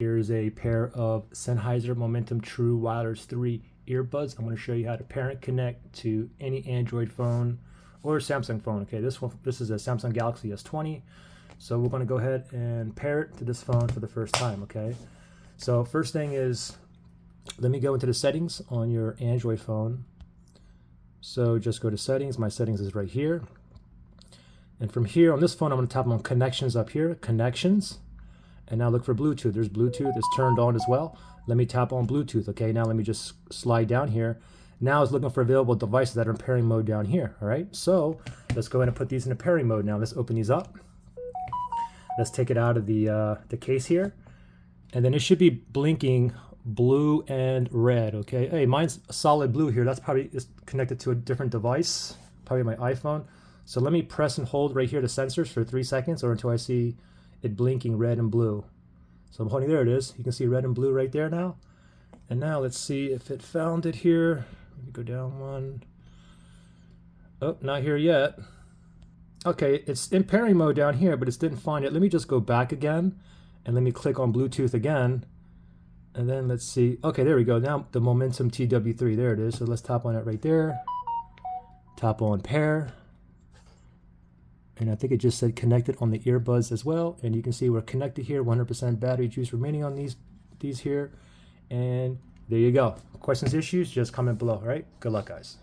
Here's a pair of Sennheiser Momentum True Wireless 3 earbuds. I'm going to show you how to pair and connect to any Android phone or Samsung phone. Okay, this is a Samsung Galaxy S20. So we're going to go ahead and pair it to this phone for the first time. Okay, so first thing is, let me go into the settings on your Android phone. So just go to settings. My settings is right here. And from here on this phone, I'm going to tap on connections up here, connections. And now look for Bluetooth. There's Bluetooth. It's turned on as well. Let me tap on Bluetooth. Okay, now let me just slide down here. Now it's looking for available devices that are in pairing mode down here. All right, so let's go ahead and put these in a pairing mode now. Let's open these up. Let's take it out of the case here. And then it should be blinking blue and red. Okay, hey, mine's solid blue here. That's probably is connected to a different device, probably my iPhone. So let me press and hold right here the sensors for 3 seconds or until I see it blinking red and blue. So I'm holding, there it is. You can see red and blue right there now. And now let's see if it found it here. Let me go down one. Oh, not here yet. Okay, it's in pairing mode down here, but it didn't find it. Let me just go back again and let me click on Bluetooth again. And then let's see. Okay, there we go. Now the Momentum TW3, there it is. So let's tap on it right there. Tap on pair. And I think it just said connected on the earbuds as well. And you can see we're connected here, 100% battery juice remaining on these here. And there you go. Questions, issues, just comment below, all right? Good luck, guys.